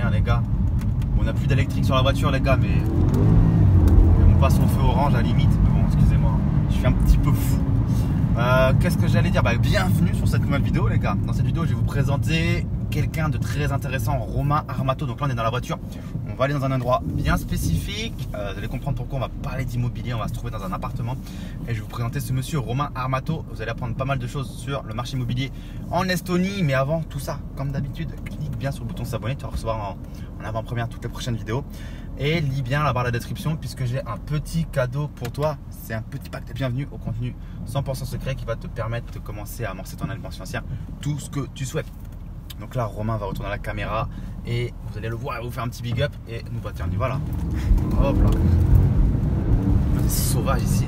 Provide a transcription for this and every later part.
rien les gars. On n'a plus d'électrique sur la voiture les gars, mais on passe au feu orange à la limite. Mais bon, excusez-moi, je suis un petit peu fou. Qu'est-ce que j'allais dire? Bienvenue sur cette nouvelle vidéo les gars. Dans cette vidéo je vais vous présenter quelqu'un de très intéressant, Romain Armato. Donc là on est dans la voiture, on va aller dans un endroit bien spécifique. Vous allez comprendre pourquoi on va parler d'immobilier. On va se trouver dans un appartement et je vais vous présenter ce monsieur Romain Armato. Vous allez apprendre pas mal de choses sur le marché immobilier en Estonie. Mais avant tout ça, comme d'habitude, clique bien sur le bouton s'abonner. Tu vas recevoir en avant-première toutes les prochaines vidéos. Et lis bien la barre de la description puisque j'ai un petit cadeau pour toi. C'est un petit pack de bienvenue au contenu 100% secret qui va te permettre de commencer à amorcer ton indépendance financière, tout ce que tu souhaites. Donc là, Romain va retourner à la caméra et vous allez le voir, il va vous faire un petit big up et nous va tiens, on y va là. Hop là. C'est sauvage ici.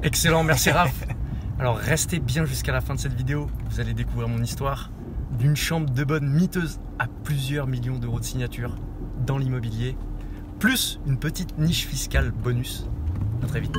Excellent, merci Raph. Alors restez bien jusqu'à la fin de cette vidéo, vous allez découvrir mon histoire d'une chambre de bonne miteuse à plusieurs millions d'euros de signature dans l'immobilier, plus une petite niche fiscale bonus. À très vite.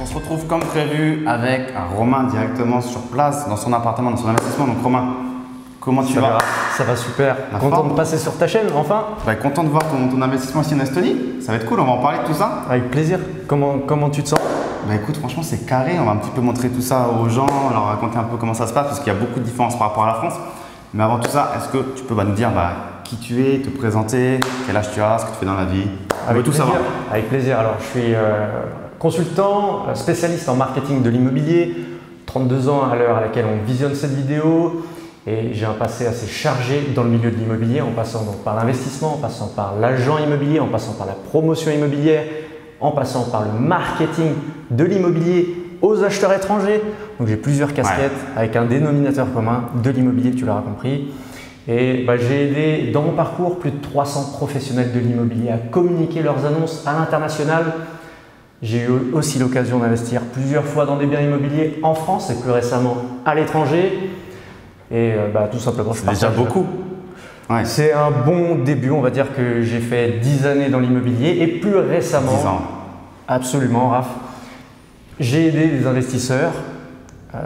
On se retrouve comme prévu avec Romain directement sur place dans son appartement, dans son investissement. Donc Romain, comment tu vas? Ça va super. Content de passer sur ta chaîne enfin. Content de voir ton investissement ici en Estonie. Ça va être cool, on va en parler de tout ça. Avec plaisir. Comment tu te sens? Écoute, franchement c'est carré. On va un petit peu montrer tout ça aux gens, leur raconter un peu comment ça se passe parce qu'il y a beaucoup de différences par rapport à la France. Mais avant tout ça, est-ce que tu peux nous dire qui tu es, te présenter, quel âge tu as, ce que tu fais dans la vie? On veut tout savoir. Avec plaisir. Alors je suis consultant, spécialiste en marketing de l'immobilier, 32 ans à l'heure à laquelle on visionne cette vidéo et j'ai un passé assez chargé dans le milieu de l'immobilier en passant donc par l'investissement, en passant par l'agent immobilier, en passant par la promotion immobilière, en passant par le marketing de l'immobilier aux acheteurs étrangers. Donc j'ai plusieurs casquettes avec un dénominateur commun de l'immobilier, tu l'auras compris. Et j'ai aidé dans mon parcours plus de 300 professionnels de l'immobilier à communiquer leurs annonces à l'international. J'ai eu aussi l'occasion d'investir plusieurs fois dans des biens immobiliers en France et plus récemment à l'étranger. Et tout simplement, c'est déjà beaucoup. Ouais. C'est un bon début. On va dire que j'ai fait 10 années dans l'immobilier et plus récemment, 10 ans. Absolument, Raph, j'ai aidé des investisseurs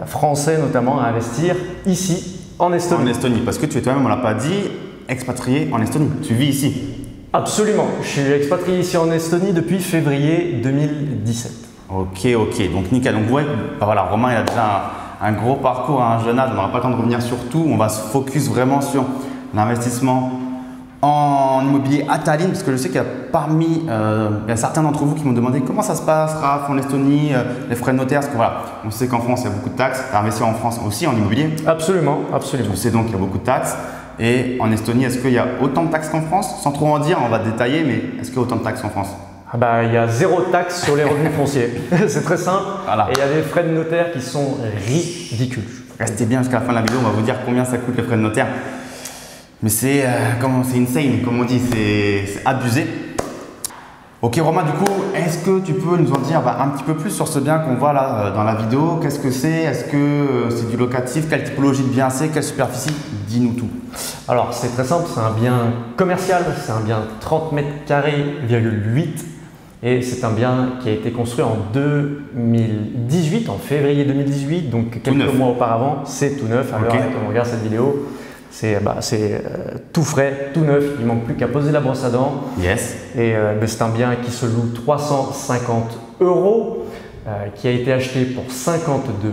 français notamment à investir ici en Estonie. En Estonie, parce que tu es toi-même, on ne l'a pas dit, expatrié en Estonie. Tu vis ici. Absolument, je suis expatrié ici en Estonie depuis février 2017. Ok, donc nickel. Donc ouais, Romain il a déjà un gros parcours à un jeune âge, on n'aura pas le temps de revenir sur tout. On va se focus vraiment sur l'investissement en immobilier à Tallinn, parce que je sais qu'il y a il y a certains d'entre vous qui m'ont demandé comment ça se passe, Raph, en Estonie, les frais de notaire, parce que on sait qu'en France il y a beaucoup de taxes. Tu as investi en France aussi en immobilier? Absolument. Tu sais donc qu'il y a beaucoup de taxes. Et en Estonie, est-ce qu'il y a autant de taxes qu'en France? Sans trop en dire, on va détailler, mais est-ce qu'il y a autant de taxes qu'en France? Il y a 0 taxe sur les revenus fonciers. C'est très simple. Et il y a des frais de notaire qui sont ridicules. Restez bien jusqu'à la fin de la vidéo, on va vous dire combien ça coûte les frais de notaire. Mais c'est insane, comme on dit, c'est abusé. Ok Romain, du coup, est-ce que tu peux nous en dire un petit peu plus sur ce bien qu'on voit là dans la vidéo? Qu'est-ce que c'est? Est-ce que c'est du locatif? Quelle typologie de bien c'est? Quelle superficie? Dis-nous tout. Alors c'est très simple, c'est un bien commercial, c'est un bien 30 mètres carrés,8 et c'est un bien qui a été construit en 2018, en février 2018, donc quelques mois auparavant. C'est tout neuf à l'heure à laquelle on regarde cette vidéo. C'est tout frais, tout neuf, il ne manque plus qu'à poser la brosse à dents. Yes. Et c'est un bien qui se loue 350 €, qui a été acheté pour 52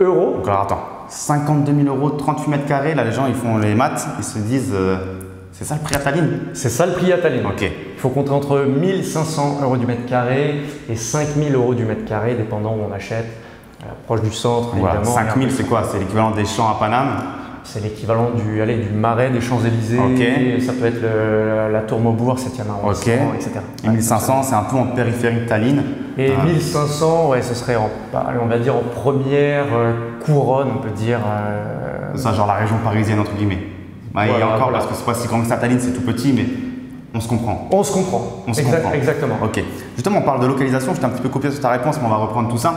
000 €. Donc alors attends, 52 000 €, 38 mètres carrés, là les gens ils font les maths, ils se disent C'est ça le prix à Tallinn? C'est ça le prix à Tallinn. Ok. Il faut compter entre 1 500 € du mètre carré et 5 000 € du mètre carré, dépendant où on achète, proche du centre. Voilà, évidemment. 5 000, c'est quoi? C'est l'équivalent des champs à Paname? C'est l'équivalent du marais des Champs-Élysées. Ok. Ça peut être la tour Maubourg, 7e arrondissement, Ok. etc. Et 1500, c'est un peu en périphérie de Tallinn. Et 1500, ouais, ce serait on va dire en première couronne, on peut dire. Ça, genre la région parisienne, entre guillemets. Bah, et Voilà, encore, voilà. parce que c'est pas si grand que ça, Tallinn, c'est tout petit, mais on se comprend. On se comprend. On se comprend. Exactement. Ok. Justement, on parle de localisation. Je t'ai un petit peu copié sur ta réponse, mais on va reprendre tout ça.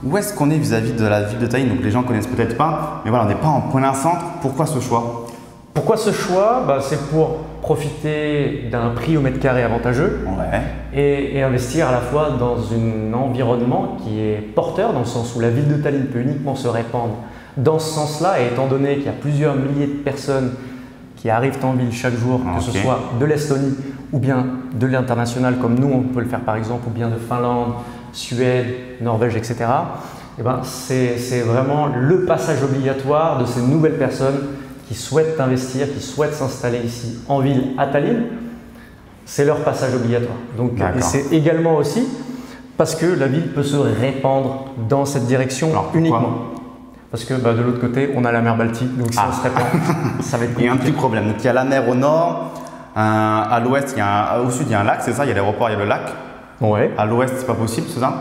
Où est-ce qu'on est vis-à-vis de la ville de Tallinn? Donc les gens connaissent peut-être pas, mais voilà, on n'est pas en plein centre. Pourquoi ce choix? Pourquoi ce choix? C'est pour profiter d'un prix au mètre carré avantageux Ouais. et investir à la fois dans un environnement qui est porteur, dans le sens où la ville de Tallinn peut uniquement se répandre dans ce sens-là, et étant donné qu'il y a plusieurs milliers de personnes qui arrivent en ville chaque jour, que ce soit de l'Estonie ou bien de l'international, comme nous on peut le faire par exemple, ou bien de Finlande, Suède, Norvège, etc. C'est vraiment le passage obligatoire de ces nouvelles personnes qui souhaitent investir, qui souhaitent s'installer ici en ville à Tallinn. C'est leur passage obligatoire. Donc, et c'est également aussi parce que la ville peut se répandre dans cette direction. Alors, pourquoi? Uniquement. Parce que de l'autre côté, on a la mer Baltique, donc si on se répand, ça va être compliqué. Il y a un petit problème. Donc il y a la mer au nord, à l'ouest, au sud, il y a un lac, c'est ça? Il y a l'aéroport, il y a le lac. Ouais. À l'ouest, c'est pas possible, c'est ça?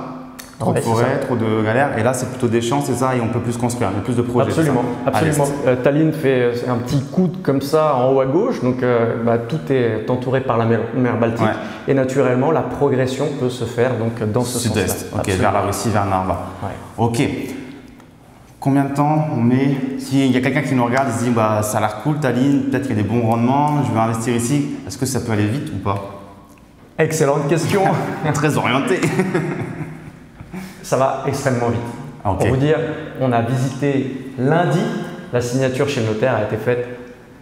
Trop de forêt, trop de galères. Et là, c'est plutôt des champs, c'est ça? Et on peut plus construire, il y a plus de projets. Absolument. Absolument. Tallinn fait un petit coude comme ça en haut à gauche, donc tout est entouré par la mer Baltique. Ouais. Et naturellement, la progression peut se faire donc, dans ce sens-là. Sud-est, ok, vers la Russie, vers Narva. Ouais. Ok. Combien de temps on met? S'il y a quelqu'un qui nous regarde, il se dit ça a l'air cool Tallinn, peut-être qu'il y a des bons rendements, je vais investir ici. Est-ce que ça peut aller vite ou pas? Excellente question. Très orienté. Ça va extrêmement vite. Okay. Pour vous dire, on a visité lundi, la signature chez le notaire a été faite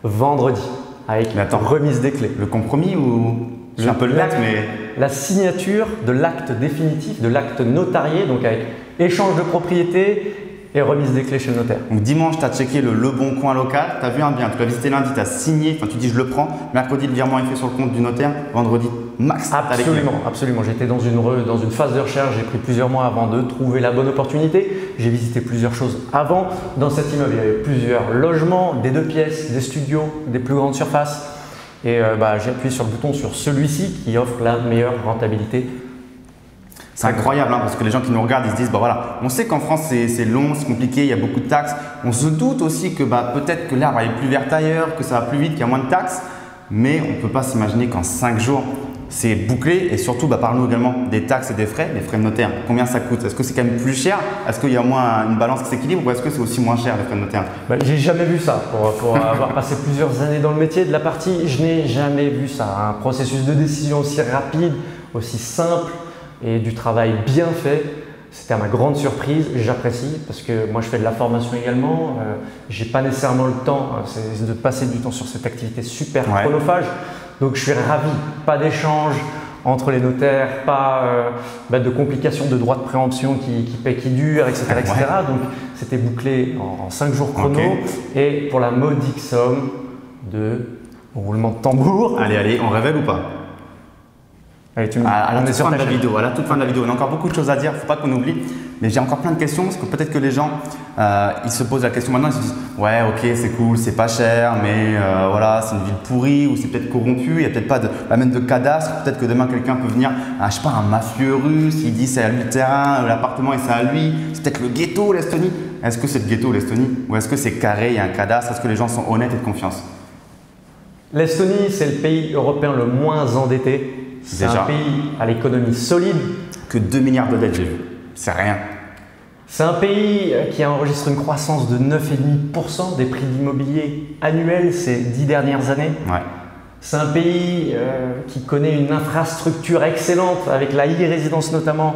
vendredi avec remise des clés. Le compromis ou j'ai un peu le lettre, mais la signature de l'acte définitif, de l'acte notarié, donc avec échange de propriété et remise des clés chez le notaire. Donc dimanche, tu as checké le bon coin local, tu as vu un bien, tu l'as visité lundi, tu as signé, tu dis je le prends, mercredi le virement est fait sur le compte du notaire, vendredi max. Absolument. J'étais dans une phase de recherche, j'ai pris plusieurs mois avant de trouver la bonne opportunité. J'ai visité plusieurs choses avant. Dans cet immeuble, il y avait plusieurs logements, des 2 pièces, des studios, des plus grandes surfaces. Et j'ai appuyé sur le bouton sur celui-ci qui offre la meilleure rentabilité. C'est incroyable parce que les gens qui nous regardent, ils se disent voilà, on sait qu'en France c'est long, c'est compliqué, il y a beaucoup de taxes. On se doute aussi que peut-être que l'herbe est plus verte ailleurs, que ça va plus vite, qu'il y a moins de taxes. Mais on ne peut pas s'imaginer qu'en 5 jours, c'est bouclé. Et surtout, parle-nous également des taxes et des frais, les frais de notaire. Combien ça coûte? Est-ce que c'est quand même plus cher? Est-ce qu'il y a au moins une balance qui s'équilibre ou est-ce que c'est aussi moins cher les frais de notaire? J'ai jamais vu ça. Pour avoir passé plusieurs années dans le métier de la partie, je n'ai jamais vu ça. Un processus de décision aussi rapide, aussi simple et du travail bien fait. C'était à ma grande surprise, j'apprécie parce que moi je fais de la formation également. J'ai pas nécessairement le temps de passer du temps sur cette activité super chronophage. Donc je suis ravi, pas d'échange entre les notaires, pas de complications de droits de préemption qui durent, etc. etc. Donc c'était bouclé en 5 jours chrono et pour la modique somme de roulement de tambour. Allez, on révèle ou pas? Allez, à la toute fin de la vidéo, on a encore beaucoup de choses à dire, il ne faut pas qu'on oublie. Mais j'ai encore plein de questions parce que peut-être que les gens ils se posent la question maintenant, ils se disent ouais ok c'est cool, c'est pas cher, mais voilà c'est une ville pourrie ou c'est peut-être corrompu, il n'y a peut-être pas même de cadastre, peut-être que demain quelqu'un peut venir, je sais pas, un mafieux russe, il dit c'est à lui le terrain, l'appartement et c'est à lui, c'est peut-être le ghetto l'Estonie. Est-ce que c'est le ghetto l'Estonie ou est-ce que c'est carré, il y a un cadastre, est-ce que les gens sont honnêtes et de confiance? L'Estonie c'est le pays européen le moins endetté. C'est un pays à l'économie solide. Que 2 milliards de dettes, j'ai vu. C'est rien. C'est un pays qui a enregistré une croissance de 9,5% des prix d'immobilier annuels ces 10 dernières années. Ouais. C'est un pays qui connaît une infrastructure excellente avec la e-résidence notamment.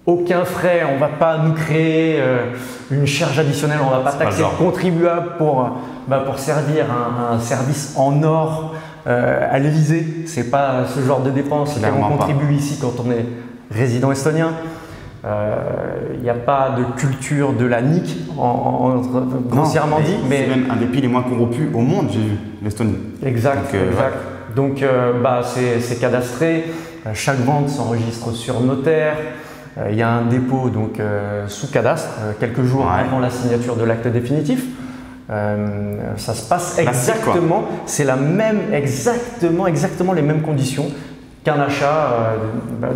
Aucun frais, on ne va pas nous créer une charge additionnelle, on ne va pas taxer le contribuable pour servir un service en or. À l'Elysée, ce n'est pas ce genre de dépenses qu'on contribue ici quand on est résident estonien. Il n'y a pas de culture de la nique, grossièrement dit. Mais c'est même un des pays les moins corrompus au monde, j'ai vu, l'Estonie. Exact. Donc, c'est cadastré. Chaque vente s'enregistre sur notaire. Il y a un dépôt donc, sous cadastre, quelques jours avant la signature de l'acte définitif. Ça se passe exactement, c'est exactement les mêmes conditions qu'un achat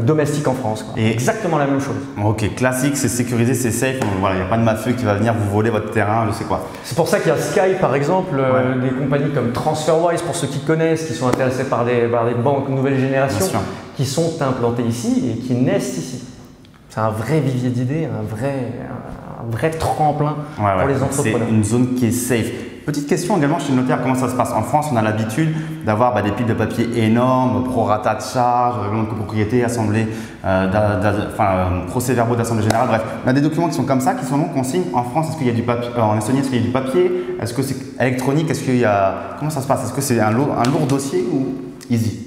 domestique en France. Et exactement la même chose. Ok, classique, c'est sécurisé, c'est safe. Voilà, il n'y a pas de mafieux qui va venir vous voler votre terrain, je sais quoi. C'est pour ça qu'il y a Sky par exemple, des compagnies comme TransferWise pour ceux qui connaissent, qui sont intéressés par des banques nouvelle génération, qui sont implantées ici et qui naissent ici. C'est un vrai vivier d'idées, un vrai tremplin pour les entrepreneurs. C'est une zone qui est safe. Petite question également chez le notaire, comment ça se passe? En France, on a l'habitude d'avoir des piles de papier énormes, prorata de charges, règlement de copropriété, assemblée, procès-verbaux d'assemblée générale, bref. On a des documents qui sont comme ça, qui sont longs, qu'on signe. En France, est-ce qu'il y a du papier? En Estonie, est-ce qu'il y a du papier? Est-ce que c'est électronique? Est-ce qu'il y a… Comment ça se passe? Est-ce que c'est un lourd dossier ou easy?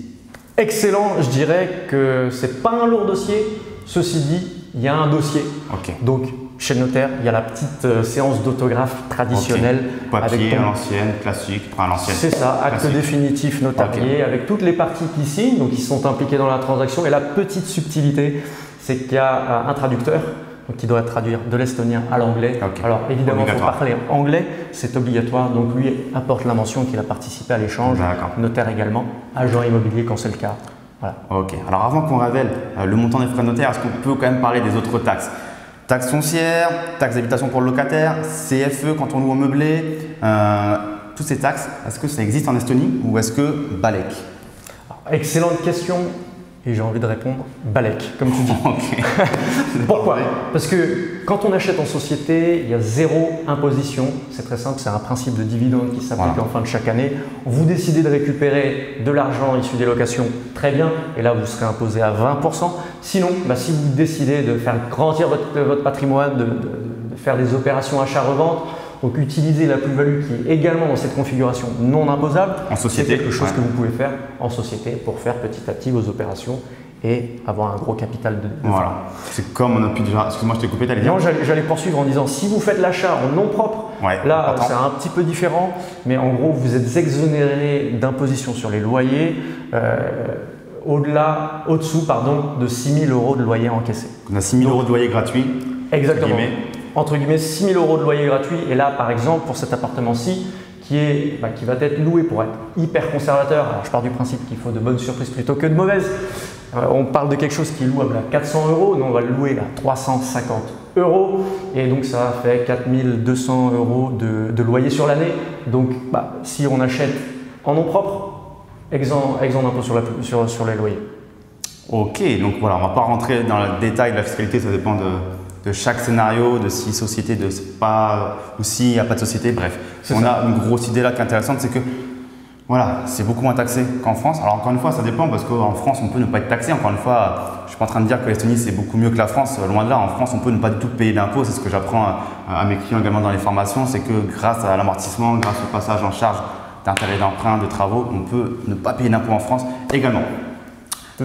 Excellent, je dirais que c'est pas un lourd dossier. Ceci dit, il y a un dossier. Donc, chez le notaire, il y a la petite séance d'autographe traditionnelle. Papier à l'ancienne, classique, à l'ancienne. C'est ça, acte définitif notarié avec toutes les parties qui signent, donc qui sont impliquées dans la transaction. Et la petite subtilité, c'est qu'il y a un traducteur qui doit traduire de l'estonien à l'anglais. Alors évidemment, il faut parler anglais, c'est obligatoire. Donc lui apporte la mention qu'il a participé à l'échange. Notaire également, agent immobilier quand c'est le cas. Voilà. Ok, alors avant qu'on révèle le montant des frais de notaire, est-ce qu'on peut quand même parler des autres taxes? Taxe foncière, taxe d'habitation pour le locataire, CFE quand on loue au meublé, toutes ces taxes, est-ce que ça existe en Estonie ou est-ce que Balek? Excellente question et j'ai envie de répondre Balek, comme tu dis. Pourquoi? Parce que quand on achète en société, il y a zéro imposition. C'est très simple, c'est un principe de dividende qui s'applique en fin de chaque année. Vous décidez de récupérer de l'argent issu des locations, très bien, et là vous serez imposé à 20%. Sinon, si vous décidez de faire grandir votre patrimoine, de faire des opérations achat-revente, donc utiliser la plus-value qui est également dans cette configuration non imposable, c'est quelque chose que vous pouvez faire en société pour faire petit à petit vos opérations et avoir un gros capital de voilà. C'est comme on a pu déjà… Excuse-moi, je t'ai coupé, t'allais dire? Non, j'allais poursuivre en disant si vous faites l'achat en nom propre, là c'est un petit peu différent, mais en gros vous êtes exonéré d'imposition sur les loyers au-dessous de 6 000 € de loyer encaissé. On a 6 000 € de loyer gratuit. Exactement. Entre guillemets 6 000 € de loyer gratuit. Et là, par exemple, pour cet appartement-ci, qui va être loué pour être hyper conservateur. Alors, je pars du principe qu'il faut de bonnes surprises plutôt que de mauvaises. On parle de quelque chose qui est louable à 400 €. Nous, on va le louer à 350 €. Et donc, ça fait 4 200 € de loyer sur l'année. Donc, si on achète en nom propre, exempt d'impôt sur les loyers. Ok, donc voilà, on ne va pas rentrer dans le détail de la fiscalité, ça dépend de chaque scénario, de si société, ou s'il n'y a pas de société, bref. On a une grosse idée là qui est intéressante, c'est que voilà, c'est beaucoup moins taxé qu'en France. Alors encore une fois, ça dépend parce qu'en France, on peut ne pas être taxé. Encore une fois, je ne suis pas en train de dire que l'Estonie c'est beaucoup mieux que la France, loin de là. En France, on peut ne pas du tout payer d'impôts, c'est ce que j'apprends à mes clients également dans les formations, c'est que grâce à l'amortissement, grâce au passage en charge d'intérêts d'emprunt, de travaux, on peut ne pas payer d'impôts en France également.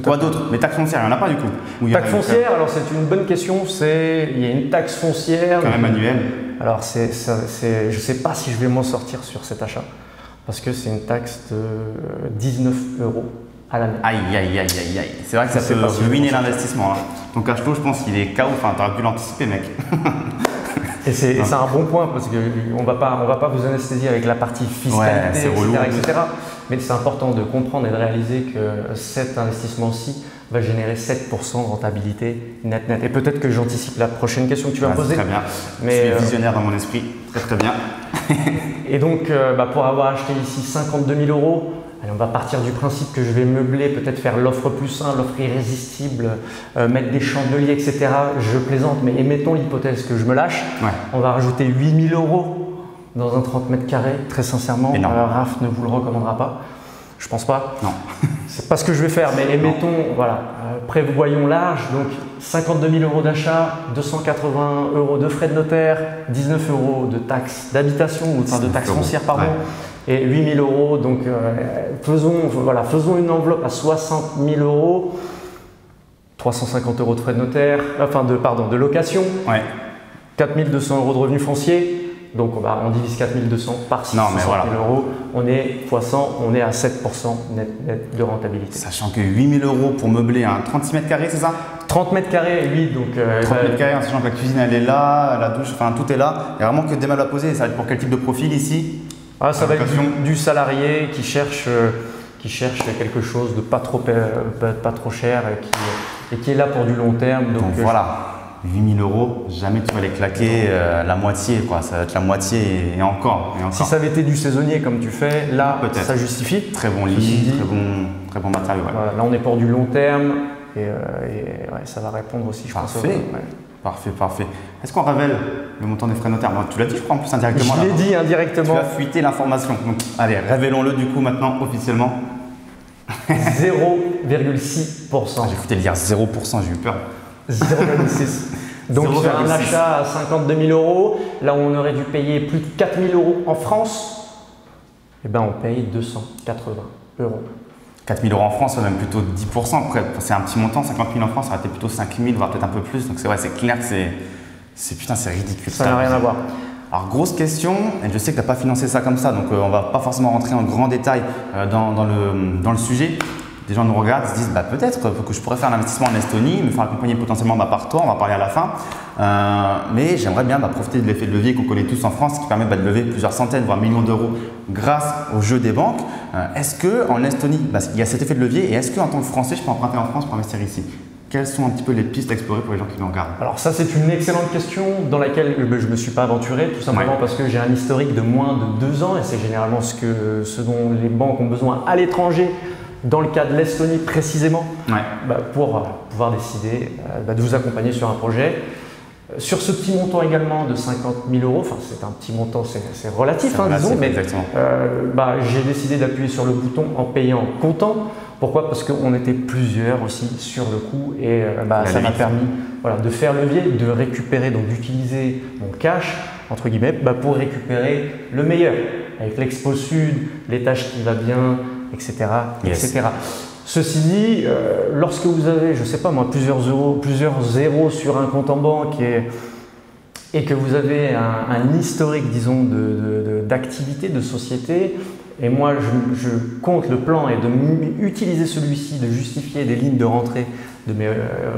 Quoi d'autre? Mais taxe foncière, il n'y en a pas du coup. Taxe foncière, alors c'est une bonne question. Il y a une taxe foncière. Quand même annuelle. Alors je ne sais pas si je vais m'en sortir sur cet achat parce que c'est une taxe de 19 € à l'année. Aïe. C'est vrai que ça peut ruiner l'investissement. Ton cash flow, je pense qu'il est KO. Enfin, tu aurais pu l'anticiper, mec. Et c'est un bon point parce qu'on ne va pas vous anesthésier avec la partie fiscalité, etc. Mais c'est important de comprendre et de réaliser que cet investissement-ci va générer 7% de rentabilité net. Et peut-être que j'anticipe la prochaine question que tu vas me poser. Très bien. Mais, je suis visionnaire dans mon esprit. Très bien. Et donc, pour avoir acheté ici 52 000 €, on va partir du principe que je vais meubler, peut-être faire l'offre plus 1, l'offre irrésistible, mettre des chandeliers, etc. Je plaisante, mais émettons l'hypothèse que je me lâche. On va rajouter 8 000 € dans un 30 mètres carrés, très sincèrement. Raph ne vous le recommandera pas. Je pense pas. Non. C'est pas ce que je vais faire, mais émettons, prévoyons large. Donc 52 000 € d'achat, 280 € de frais de notaire, 19 € de taxes d'habitation, de taxes foncières, pardon. Et 8 000 €, donc faisons une enveloppe à 60 000 €. 350 € de frais de notaire, enfin de location, Ouais. 4200 € de revenus fonciers. Donc on divise 4200 par 600 000 €, on est x 100, on est à 7% net de rentabilité. Sachant que 8 000 € pour meubler un 36 mètres carrés, c'est ça? 30 mètres carrés, oui. Donc, 30 mètres carrés, en sachant que la cuisine elle est là, la douche, enfin tout est là. Il n'y a vraiment que des meubles à poser. Ça va être pour quel type de profil ici? Ça va être du salarié qui cherche quelque chose de pas trop cher et qui est là pour du long terme. Donc voilà. 8 000 €, jamais tu vas les claquer la moitié, quoi. Ça va être la moitié et encore. Si ça avait été du saisonnier comme tu fais, là, ça justifie. Très bon lit, très bon matériau. Ouais. Voilà, là, on est pour du long terme et ça va répondre aussi, je pense. Parfait. Est-ce qu'on révèle le montant des frais notaires? Tu l'as dit, je crois, en plus indirectement. Je l'ai dit indirectement. Tu as fuité l'information. Donc, allez, révélons-le du coup maintenant officiellement. 0,6%. J'ai cru te dire 0%, j'ai eu peur. 0,6. Donc sur un achat à 52 000 €, là où on aurait dû payer plus de 4 000 € en France, on paye 280 €. 4 000 € en France, même plutôt 10%. C'est un petit montant, 50 000 en France, ça aurait été plutôt 5 000, voire peut-être un peu plus. Donc c'est clair que c'est ridicule. Ça n'a rien à voir. Alors grosse question, et je sais que tu n'as pas financé ça comme ça, donc on va pas forcément rentrer en grand détail dans le sujet. Des gens nous regardent, se disent peut-être que je pourrais faire un investissement en Estonie, me faire accompagner potentiellement par toi, on va parler à la fin. Mais j'aimerais bien profiter de l'effet de levier qu'on connaît tous en France, qui permet de lever plusieurs centaines, voire millions d'euros grâce au jeu des banques. Est-ce qu'en Estonie, il y a cet effet de levier, et est-ce qu'en tant que Français, je peux emprunter en France pour investir ici? Quelles sont un petit peu les pistes à explorer pour les gens qui nous regardent? Alors ça, c'est une excellente question dans laquelle je ne me suis pas aventuré, tout simplement parce que j'ai un historique de moins de 2 ans et c'est généralement ce dont les banques ont besoin à l'étranger, dans le cas de l'Estonie précisément, pour pouvoir décider de vous accompagner sur un projet. Sur ce petit montant également de 50 000 €, enfin c'est un petit montant, c'est relatif, disons, mais j'ai décidé d'appuyer sur le bouton en payant comptant. Pourquoi? Parce qu'on était plusieurs aussi sur le coup et ça m'a permis de faire levier, de récupérer, donc d'utiliser mon cash entre guillemets pour récupérer le meilleur avec l'Expo Sud, l'étage qui va bien, etc. etc. Ceci dit, lorsque vous avez, je ne sais pas moi, plusieurs zéros sur un compte en banque et que vous avez un historique, disons, d'activité, de société, et moi je compte le plan et utiliser celui-ci, de justifier des lignes de rentrée de mes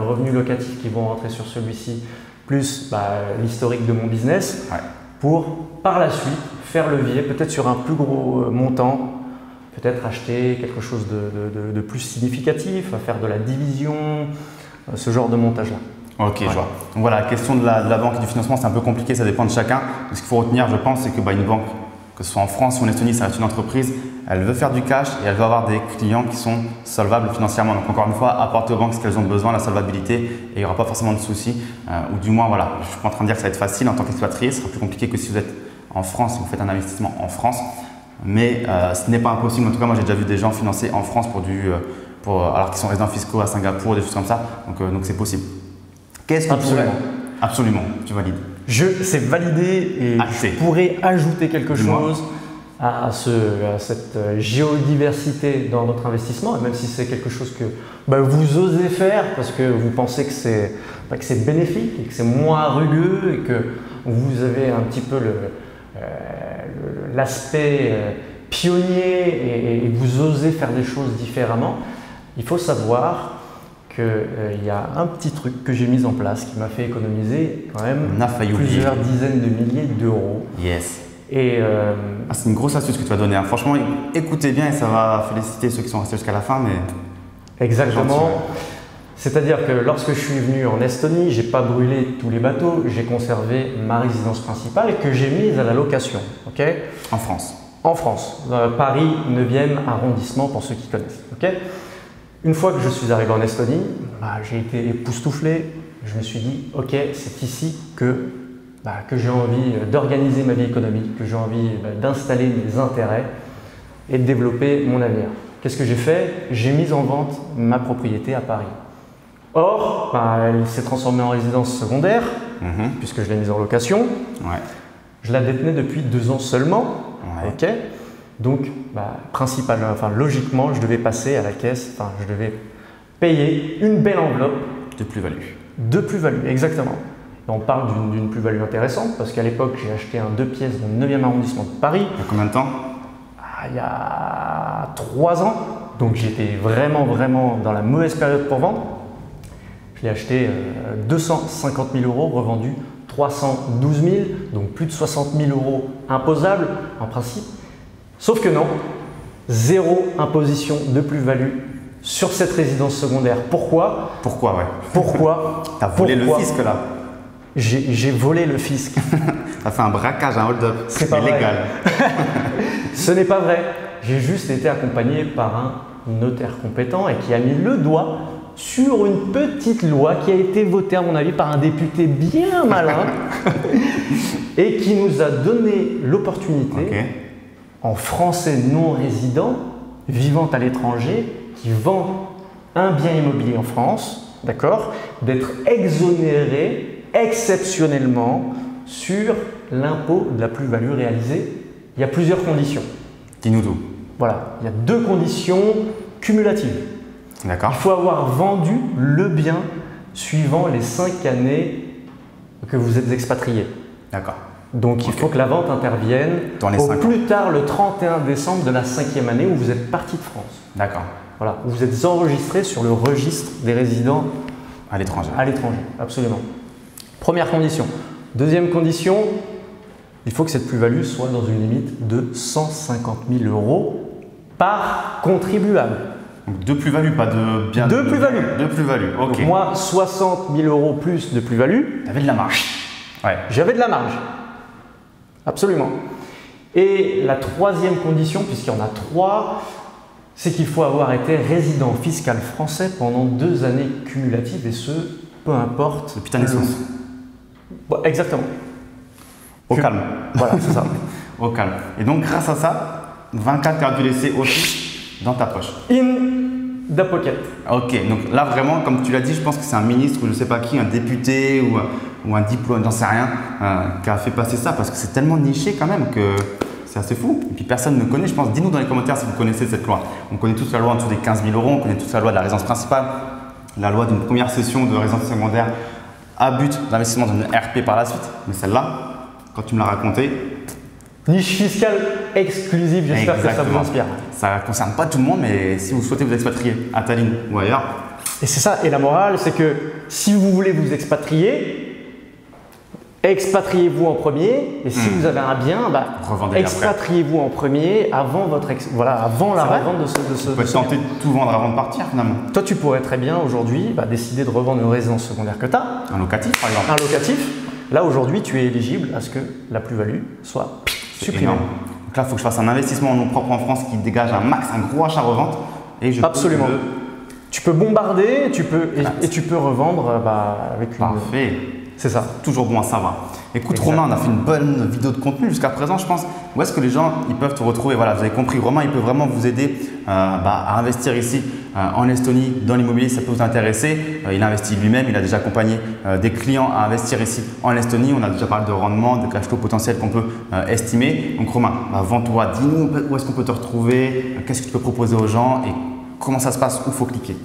revenus locatifs qui vont rentrer sur celui-ci, plus l'historique de mon business, pour par la suite faire levier, peut-être sur un plus gros montant, peut-être acheter quelque chose de plus significatif, faire de la division, ce genre de montage-là. Ok, je vois. Donc voilà, la question de la banque et du financement, c'est un peu compliqué, ça dépend de chacun. Mais ce qu'il faut retenir, je pense, c'est que une banque, que ce soit en France ou en Estonie, ça reste une entreprise, elle veut faire du cash et elle veut avoir des clients qui sont solvables financièrement. Donc encore une fois, apporter aux banques ce qu'elles ont besoin, la solvabilité, et il n'y aura pas forcément de soucis. Ou du moins, je ne suis pas en train de dire que ça va être facile en tant qu'expatrié, ce sera plus compliqué que si vous êtes en France et vous faites un investissement en France. Mais ce n'est pas impossible. En tout cas, moi j'ai déjà vu des gens financer en France alors qu'ils sont résidents fiscaux à Singapour, des choses comme ça. Donc c'est possible. Qu'est-ce que Absolument, tu valides. C'est validé et je pourrais ajouter quelque chose à cette géodiversité dans notre investissement, et même si c'est quelque chose que vous osez faire parce que vous pensez que c'est bénéfique et que c'est moins rugueux et que vous avez un petit peu l'aspect pionnier et vous osez faire des choses différemment, il faut savoir qu'il y a un petit truc que j'ai mis en place qui m'a fait économiser quand même plusieurs dizaines de milliers d'euros. Yes. Et c'est une grosse astuce que tu vas donner. Franchement, écoutez bien et ça va féliciter ceux qui sont restés jusqu'à la fin. Mais exactement. C'est-à-dire que lorsque je suis venu en Estonie, je n'ai pas brûlé tous les bateaux, j'ai conservé ma résidence principale que j'ai mise à la location. En France. En France, Paris 9e arrondissement pour ceux qui connaissent. Une fois que je suis arrivé en Estonie, j'ai été époustouflé. Je me suis dit, ok, c'est ici que j'ai envie d'organiser ma vie économique, que j'ai envie d'installer mes intérêts et de développer mon avenir. Qu'est-ce que j'ai fait? J'ai mis en vente ma propriété à Paris. Or, elle s'est transformée en résidence secondaire, puisque je l'ai mise en location. Je la détenais depuis 2 ans seulement. Donc, logiquement, je devais passer à la caisse, je devais payer une belle enveloppe De plus-value. de plus-value, exactement. Et on parle d'une plus-value intéressante parce qu'à l'époque, j'ai acheté un 2 pièces dans le 9e arrondissement de Paris. Il y a combien de temps? Il y a 3 ans. Donc j'étais vraiment dans la mauvaise période pour vendre. Je l'ai acheté 250 000 euros, revendu 312 000, donc plus de 60 000 euros imposables en principe. Sauf que non, zéro imposition de plus-value sur cette résidence secondaire. Pourquoi? Pourquoi, ouais. Pourquoi? T'as volé le fisc là. J'ai volé le fisc. T'as fait un braquage, un hold-up. C'est pas vrai. Illégal. Ce n'est pas vrai. J'ai juste été accompagné par un notaire compétent et qui a mis le doigt sur une petite loi qui a été votée à mon avis par un député bien malin et qui nous a donné l'opportunité, en français non résident, vivant à l'étranger, qui vend un bien immobilier en France, d'accord, d'être exonéré exceptionnellement sur l'impôt de la plus-value réalisée. Il y a plusieurs conditions. Dis-nous tout. Voilà, il y a 2 conditions cumulatives. D'accord. Il faut avoir vendu le bien suivant les 5 années que vous êtes expatrié. D'accord. Donc il faut que la vente intervienne Dans les au 5 ans. plus tard le 31 décembre de la 5e année où vous êtes parti de France. D'accord. Voilà, où vous êtes enregistré sur le registre des résidents À l'étranger. à l'étranger, absolument. Première condition. Deuxième condition, il faut que cette plus-value soit dans une limite de 150 000 euros par contribuable. Donc de plus-value, pas de bien. De plus-value. De plus-value, ok. Donc moi, 60 000 euros plus de plus-value, T'avais de la marge. Ouais. j'avais de la marge. Absolument. Et la troisième condition, puisqu'il y en a 3, c'est qu'il faut avoir été résident fiscal français pendant 2 années cumulatives et ce, peu importe. Depuis ta naissance. Bon, exactement. Au calme. Voilà, c'est ça. Au calme. Et donc, grâce à ça, 24 cartes du laissé aussi dans ta poche. In the pocket. Ok, donc là vraiment, comme tu l'as dit, je pense que c'est un ministre ou je ne sais pas qui, un député ou un diplôme, j'en sais rien, qui a fait passer ça parce que c'est tellement niché quand même que c'est assez fou. Et puis personne ne connaît, je pense. Dis-nous dans les commentaires si vous connaissez cette loi. On connaît tous la loi en dessous des 15 000 euros, on connaît tous la loi de la résidence principale, la loi d'une première session de résidence secondaire à but d'investissement dans une RP par la suite. Mais celle-là, quand tu me l'as raconté, Niche fiscale exclusive, j'espère que ça vous exactement. inspire. Ça ne concerne pas tout le monde, mais si vous souhaitez vous expatrier à Tallinn ou ailleurs, Et c'est ça, et la morale, c'est que si vous voulez vous expatrier, expatriez-vous en premier, et si vous avez un bien, Revendez-le expatriez-vous en premier avant, avant la vrai. revente de ce vous pouvez tenter de tout vendre avant de partir finalement. Toi, tu pourrais très bien aujourd'hui décider de revendre une résidence secondaire que tu as, Un locatif par exemple. un locatif. Là, aujourd'hui, tu es éligible à ce que la plus-value soit C'est supprimée. énorme. Donc là, il faut que je fasse un investissement en nom propre en France qui dégage un max, un gros achat-revente. Et je Absolument. peux le- Tu peux bombarder et tu peux revendre avec une… Parfait. C'est ça. Toujours bon à savoir. Écoute Exact. Romain, on a fait une bonne vidéo de contenu jusqu'à présent, je pense. Où est-ce que les gens ils peuvent te retrouver? Voilà, vous avez compris, Romain, il peut vraiment vous aider à investir ici en Estonie dans l'immobilier, ça peut vous intéresser. Il investit lui-même, il a déjà accompagné des clients à investir ici en Estonie. On a déjà parlé de rendement, de cash flow potentiel qu'on peut estimer. Donc Romain, vends-toi, dis-nous où est-ce qu'on peut te retrouver, qu'est-ce que tu peux proposer aux gens et comment ça se passe, où il faut cliquer.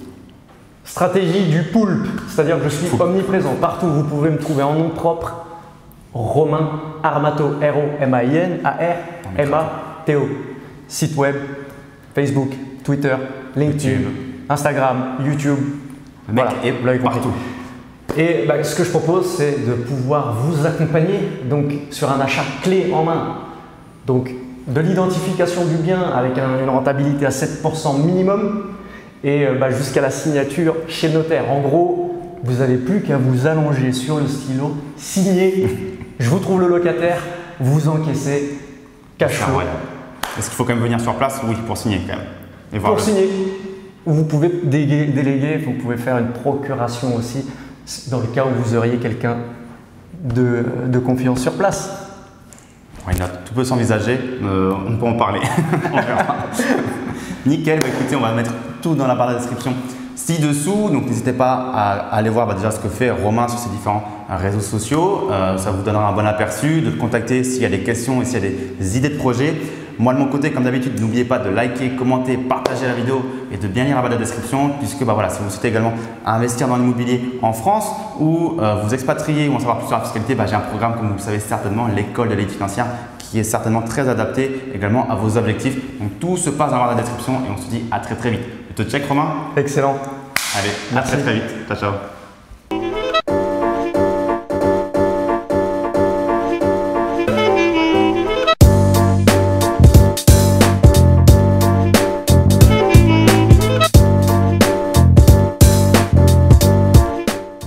Stratégie du poulpe, c'est-à-dire que je suis omniprésent partout. Vous pouvez me trouver en nom propre, Romain Armato, R-O-M-A-I-N, A-R-M-A-T-O. Site web, Facebook, Twitter, LinkedIn, YouTube. Instagram, YouTube. Le mec est vous l'avez compris. partout. Et ce que je propose, c'est de pouvoir vous accompagner donc, sur un achat clé en main. Donc, de l'identification du bien avec une rentabilité à 7% minimum et jusqu'à la signature chez le notaire. En gros, vous n'avez plus qu'à vous allonger sur le stylo, signer, je vous trouve le locataire, vous encaissez, cash flow. Est-ce qu'il faut quand même venir sur place? Oui, pour signer quand même. Et voir Pour signer, vous pouvez déléguer, vous pouvez faire une procuration aussi dans le cas où vous auriez quelqu'un de confiance sur place. Tout peut s'envisager, on peut en parler. On verra. Nickel, écoutez, on va mettre tout dans la barre de description ci-dessous. Donc n'hésitez pas à aller voir déjà ce que fait Romain sur ses différents réseaux sociaux. Ça vous donnera un bon aperçu, de le contacter s'il y a des questions et s'il y a des idées de projet. Moi de mon côté, comme d'habitude, n'oubliez pas de liker, commenter, partager la vidéo et de bien lire la barre de description puisque voilà, si vous souhaitez également investir dans l'immobilier en France ou vous expatrier ou en savoir plus sur la fiscalité, j'ai un programme comme vous le savez certainement, l'école de l'élite financière qui est certainement très adapté également à vos objectifs. Donc tout se passe dans la barre de description et on se dit à très vite. Je te check Romain. Excellent. Allez, à très vite. Ciao, ciao.